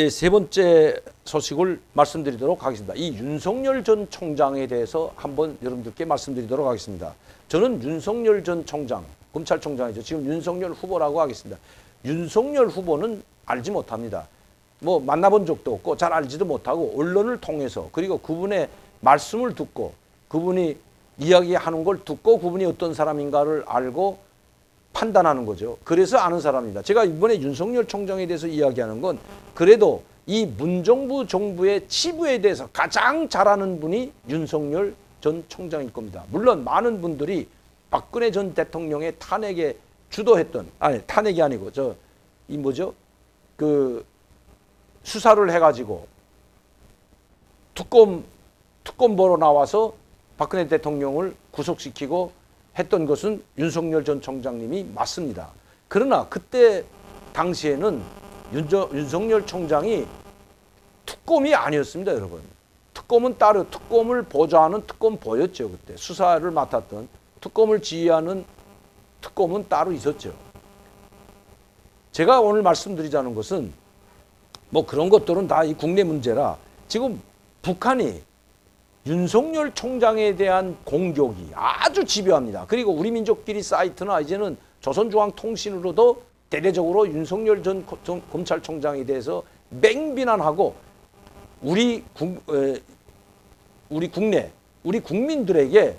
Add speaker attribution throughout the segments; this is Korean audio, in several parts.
Speaker 1: 세 번째 소식을 말씀드리도록 하겠습니다. 이 윤석열 전 총장에 대해서 한번 여러분들께 말씀드리도록 하겠습니다. 저는 윤석열 전 총장, 검찰총장이죠. 지금 윤석열 후보라고 하겠습니다. 윤석열 후보는 알지 못합니다. 뭐 만나본 적도 없고 잘 알지도 못하고 언론을 통해서 그리고 그분의 말씀을 듣고 그분이 이야기하는 걸 듣고 그분이 어떤 사람인가를 알고 판단하는 거죠. 그래서 아는 사람입니다. 제가 이번에 윤석열 총장에 대해서 이야기하는 건 그래도 이 문정부 정부의 치부에 대해서 가장 잘 아는 분이 윤석열 전 총장일 겁니다. 물론 많은 분들이 박근혜 전 대통령의 탄핵에 주도했던, 아니 탄핵이 아니고 그 수사를 해가지고 특검 보러 나와서 박근혜 대통령을 구속시키고 했던 것은 윤석열 전 총장님이 맞습니다. 그러나 그때 당시에는 윤석열 총장이 특검이 아니었습니다, 여러분. 특검은 따로 특검을 보좌하는 특검보였죠. 그때 수사를 맡았던 특검을 지휘하는 특검은 따로 있었죠. 제가 오늘 말씀드리자는 것은 뭐 그런 것들은 다 이 국내 문제라 지금 북한이 윤석열 총장에 대한 공격이 아주 집요합니다. 그리고 우리 민족끼리 사이트나 이제는 조선중앙통신으로도 대대적으로 윤석열 전 검찰총장에 대해서 맹비난하고 우리 국내 우리 국민들에게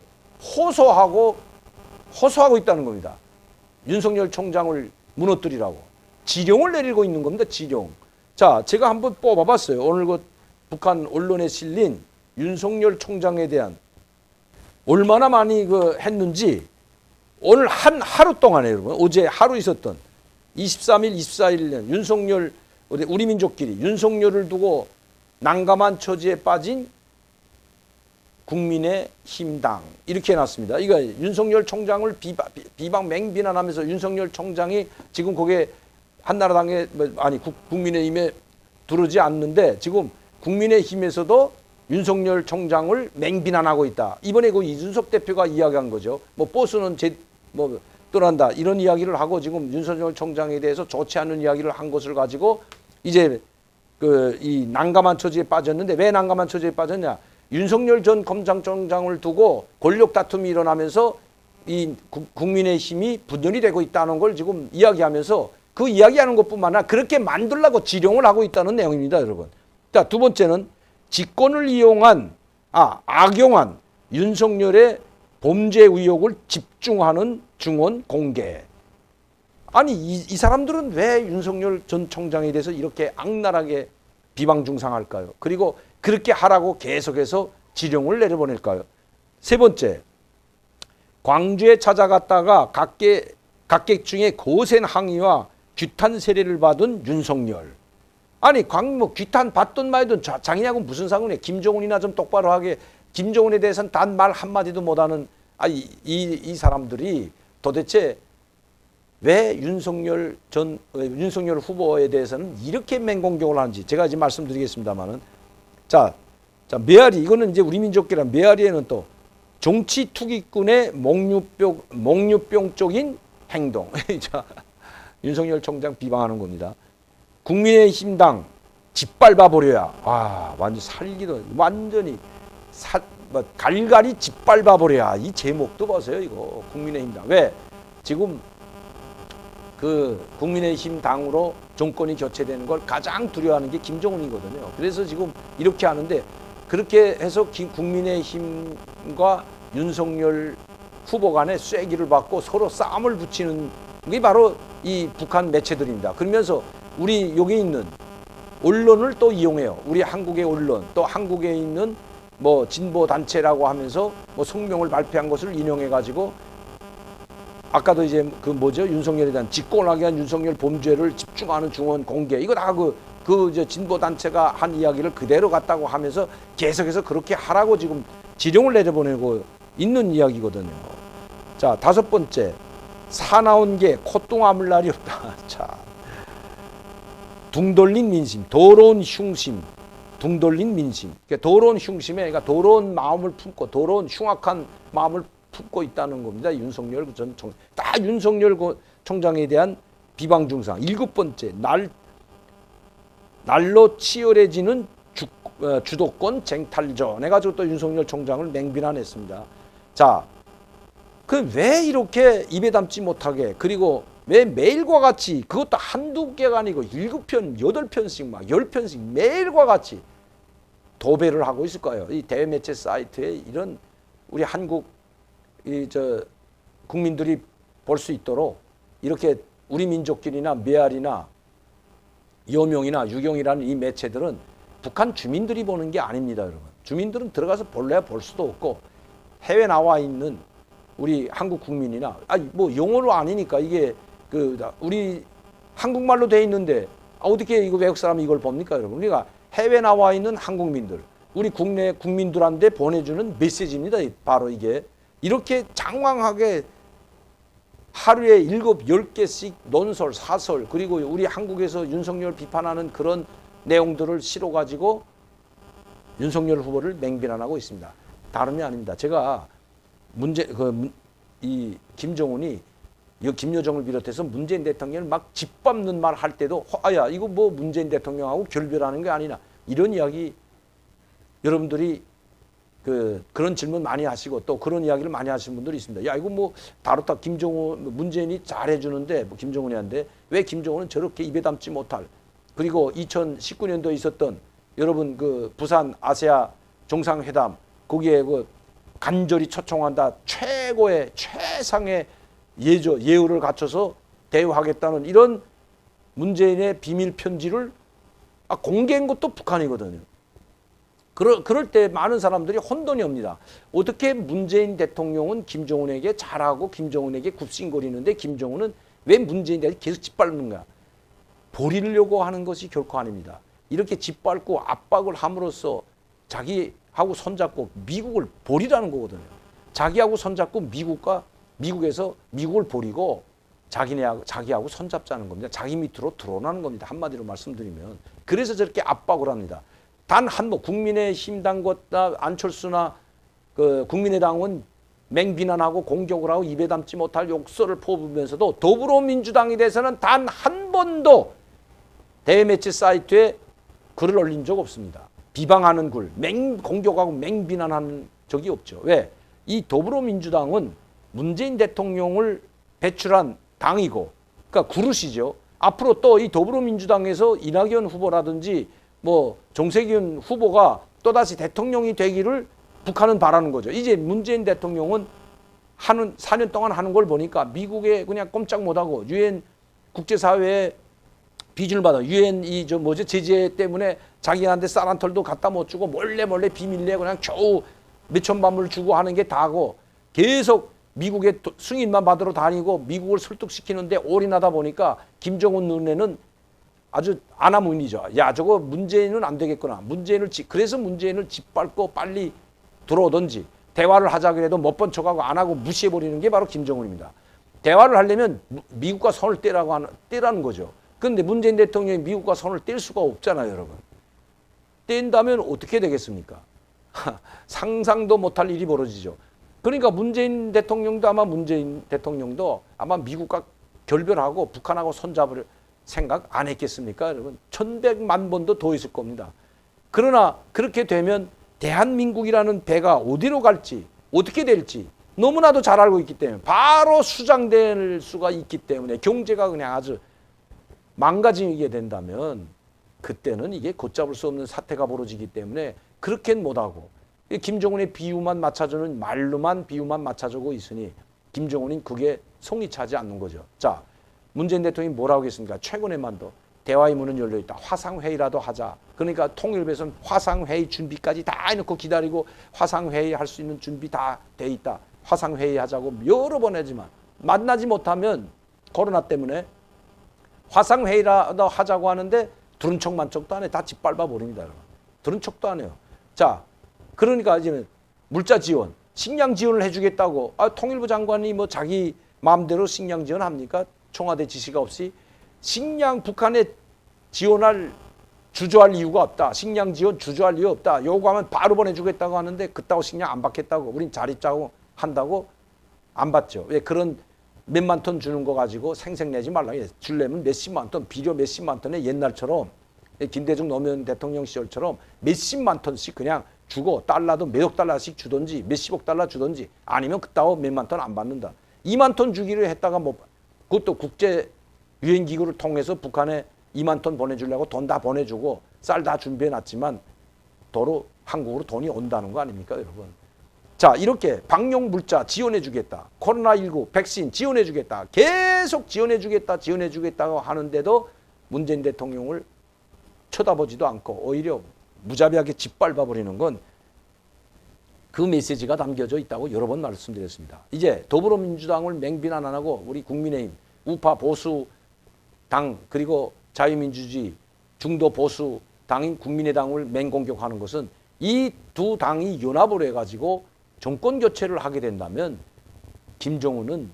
Speaker 1: 호소하고 있다는 겁니다. 윤석열 총장을 무너뜨리라고 지령을 내리고 있는 겁니다. 지령. 자, 제가 한번 뽑아봤어요. 오늘 그 북한 언론에 실린 윤석열 총장에 대한 얼마나 많이 했는지 오늘 하루 동안에 여러분 어제 하루 있었던 23일, 24일 윤석열 우리 민족끼리 윤석열을 두고 난감한 처지에 빠진 국민의힘당 이렇게 해놨습니다. 이거 윤석열 총장을 비방 맹비난하면서 윤석열 총장이 지금 거기에 한나라당에 아니 국민의힘에 들어오지 않는데 지금 국민의힘에서도 윤석열 총장을 맹비난하고 있다. 이번에 그 이준석 대표가 이야기한 거죠. 뭐 버스는 떠난다 이런 이야기를 하고 지금 윤석열 총장에 대해서 좋지 않은 이야기를 한 것을 가지고 이제 이 난감한 처지에 빠졌는데 왜 난감한 처지에 빠졌냐? 윤석열 전 검찰총장을 두고 권력 다툼이 일어나면서 이 국민의힘이 분열이 되고 있다는 걸 지금 이야기하면서 그 이야기하는 것뿐만 아니라 그렇게 만들려고 지령을 하고 있다는 내용입니다, 여러분. 자, 두 번째는 직권을 악용한 윤석열의 범죄 의혹을 집중하는 증언 공개. 아니 이 사람들은 왜 윤석열 전 총장에 대해서 이렇게 악랄하게 비방중상할까요? 그리고 그렇게 하라고 계속해서 지령을 내려보낼까요? 세 번째, 광주에 찾아갔다가 각계 중에 거센 항의와 규탄 세례를 받은 윤석열. 아니 규탄 받든 말든 장인하고 무슨 상관이에요? 김정은이나 좀 똑바로 하게. 김정은에 대해서는 단 말 한마디도 못하는 이 사람들이 도대체 왜 윤석열 후보에 대해서는 이렇게 맹공격을 하는지 제가 지금 말씀드리겠습니다만은 자 메아리 이거는 이제 우리 민족끼리 메아리에는 또 정치 투기꾼의 몽유병적인 행동. 자 윤석열 총장 비방하는 겁니다. 국민의힘당 짓밟아 버려야. 와 완전 살기도 완전히 갈갈이 짓밟아 버려야. 이 제목도 보세요 이거 국민의힘당. 왜 지금 국민의힘 당으로 정권이 교체되는 걸 가장 두려워하는 게 김정은이거든요. 그래서 지금 이렇게 하는데 그렇게 해서 국민의힘과 윤석열 후보 간에 쐐기를 받고 서로 싸움을 붙이는 게 바로 이 북한 매체들입니다. 그러면서 우리 여기 있는 언론을 또 이용해요. 우리 한국의 언론 또 한국에 있는 진보 단체라고 하면서 성명을 발표한 것을 인용해 가지고 아까도 이제 윤석열에 대한 직권하게 한 윤석열 범죄를 집중하는 증언 공개 이거 다 진보 단체가 한 이야기를 그대로 갔다고 하면서 계속해서 그렇게 하라고 지금 지령을 내려보내고 있는 이야기거든요. 자, 다섯 번째, 사나운 게 콧등 아물 날이 없다. 자, 둥 돌린 민심, 더러운 흉심, 둥 돌린 민심. 그러니까 더러운 흉심에, 그러니까 더러운 마음을 품고 더러운 흉악한 마음을 품고 있다는 겁니다. 윤석열 전 총장. 다 윤석열 총장에 대한 비방 중상. 일곱 번째, 날로 치열해지는 주도권 쟁탈전 해가지고 또 윤석열 총장을 맹비난했습니다. 자, 그 왜 이렇게 입에 담지 못하게, 그리고 왜 매일과 같이, 그것도 한두 개가 아니고 7편, 8편씩 막 10편씩 매일과 같이 도배를 하고 있을까요? 이 대매체 사이트에 이런 우리 한국 국민들이 볼 수 있도록 이렇게 우리 민족끼리나 메아리나 여명이나 유경이라는 이 매체들은 북한 주민들이 보는 게 아닙니다, 여러분. 주민들은 들어가서 볼래야 볼 수도 없고, 해외 나와 있는 우리 한국 국민이나, 뭐 영어로 아니니까 이게 우리 한국말로 돼 있는데 어떻게 이거 외국 사람이 이걸 봅니까, 여러분? 그러니까 해외 나와 있는 한국민들, 우리 국내 국민들한테 보내주는 메시지입니다. 바로 이게 이렇게 장황하게 하루에 7, 10개씩 논설, 사설, 그리고 우리 한국에서 윤석열 비판하는 그런 내용들을 실어가지고 윤석열 후보를 맹비난하고 있습니다. 다름이 아닙니다. 제가 이 김정은이 김여정을 비롯해서 문재인 대통령을 막 짓밟는 말 할 때도 야 이거 뭐 문재인 대통령하고 결별하는 게 아니냐 이런 이야기 여러분들이 그런 질문 많이 하시고 또 그런 이야기를 많이 하시는 분들이 있습니다. 야 이거 뭐 다루다 문재인이 잘해주는데 뭐 김정은이한테 왜 김정은은 저렇게 입에 담지 못할, 그리고 2019년도에 있었던 여러분 부산 아세아 정상회담 거기에 간절히 초청한다 최고의 최상의 예우를 갖춰서 대우하겠다는 이런 문재인의 비밀 편지를 공개한 것도 북한이거든요. 그럴 때 많은 사람들이 혼돈이 옵니다. 어떻게 문재인 대통령은 김정은에게 잘하고 김정은에게 굽신거리는데 김정은은 왜 문재인에게 계속 짓밟는가? 버리려고 하는 것이 결코 아닙니다. 이렇게 짓밟고 압박을 함으로써 자기하고 손잡고 미국을 버리라는 거거든요. 자기하고 손잡고 미국에서 미국을 버리고 자기하고 손잡자는 겁니다. 자기 밑으로 들어오라는 겁니다. 한마디로 말씀드리면. 그래서 저렇게 압박을 합니다. 단 한 번 국민의힘 당과 안철수나 국민의당은 맹비난하고 공격을 하고 입에 담지 못할 욕설을 퍼부으면서도 더불어민주당에 대해서는 단 한 번도 대매체 사이트에 글을 올린 적 없습니다. 비방하는 글, 공격하고 맹비난하는 적이 없죠. 왜? 이 더불어민주당은 문재인 대통령을 배출한 당이고, 그러니까 그릇이죠. 앞으로 또 이 더불어민주당에서 이낙연 후보라든지 뭐 정세균 후보가 또다시 대통령이 되기를 북한은 바라는 거죠. 이제 문재인 대통령은 4년 동안 하는 걸 보니까 미국에 그냥 꼼짝 못하고 유엔 국제사회에 비준을 받아 유엔 제재 때문에 자기한테 쌀 한 털도 갖다 못 주고 몰래 비밀리에 그냥 겨우 몇천만 불 주고 하는 게 다고 계속 미국의 승인만 받으러 다니고 미국을 설득시키는데 올인하다 보니까 김정은 눈에는 아주 아나무인이죠. 야 저거 문재인은 안 되겠구나. 그래서 문재인을 짓밟고 빨리 들어오든지 대화를 하자 그래도 못 본 척하고 안 하고 무시해버리는 게 바로 김정은입니다. 대화를 하려면 미국과 손을 떼라는 거죠. 그런데 문재인 대통령이 미국과 손을 뗄 수가 없잖아요, 여러분. 뗀다면 어떻게 되겠습니까? 상상도 못할 일이 벌어지죠. 그러니까 문재인 대통령도 아마 미국과 결별하고 북한하고 손잡을 생각 안 했겠습니까, 여러분? 1100만 번도 더 있을 겁니다. 그러나 그렇게 되면 대한민국이라는 배가 어디로 갈지 어떻게 될지 너무나도 잘 알고 있기 때문에 바로 수장될 수가 있기 때문에 경제가 그냥 아주 망가지게 된다면 그때는 이게 걷잡을 수 없는 사태가 벌어지기 때문에 그렇게는 못하고 김정은의 비유만 맞춰주는 말로만 비유만 맞춰주고 있으니 김정은은 그게 성이 차지 않는 거죠. 자, 문재인 대통령이 뭐라고 했습니까? 최근에만도 대화의 문은 열려있다. 화상회의라도 하자. 그러니까 통일부에서는 화상회의 준비까지 다 해놓고 기다리고 화상회의 할 수 있는 준비 다 돼 있다. 화상회의 하자고 여러 번 하지만 만나지 못하면 코로나 때문에 화상회의라도 하자고 하는데 들은 척만 척도 안 해. 다 짓밟아 버립니다. 여러분. 들은 척도 안 해요. 자, 그러니까 이제 물자 지원, 식량 지원을 해주겠다고 통일부 장관이 뭐 자기 마음대로 식량 지원합니까? 청와대 지시가 없이 식량 북한에 주저할 이유가 없다. 식량 지원 주저할 이유 없다. 요구하면 바로 보내주겠다고 하는데 그따고 식량 안 받겠다고 우린 잘 입자고 한다고 안 받죠. 왜 그런 몇만 톤 주는 거 가지고 생색내지 말라. 줄려면 몇십만 톤, 비료 몇십만 톤에 옛날처럼 김대중 노무현 대통령 시절처럼 몇십만 톤씩 그냥 주고 달러도 몇억 달러씩 주든지 몇십억 달러 주든지 아니면 그따위 몇만 톤 안 받는다. 2만 톤 주기로 했다가 뭐 그것도 국제 유엔 기구를 통해서 북한에 2만 톤 보내주려고 돈 다 보내주고 쌀 다 준비해놨지만 도로 한국으로 돈이 온다는 거 아닙니까, 여러분? 자, 이렇게 방역 물자 지원해주겠다, 코로나19 백신 지원해주겠다, 계속 지원해주겠다고 하는데도 문재인 대통령을 쳐다보지도 않고 오히려 무자비하게 짓밟아버리는 건 그 메시지가 담겨져 있다고 여러 번 말씀드렸습니다. 이제 더불어민주당을 맹비난 안 하고 우리 국민의힘, 우파 보수 당 그리고 자유민주주의 중도 보수 당인 국민의당을 맹공격하는 것은 이 두 당이 연합을 해가지고 정권 교체를 하게 된다면 김정은은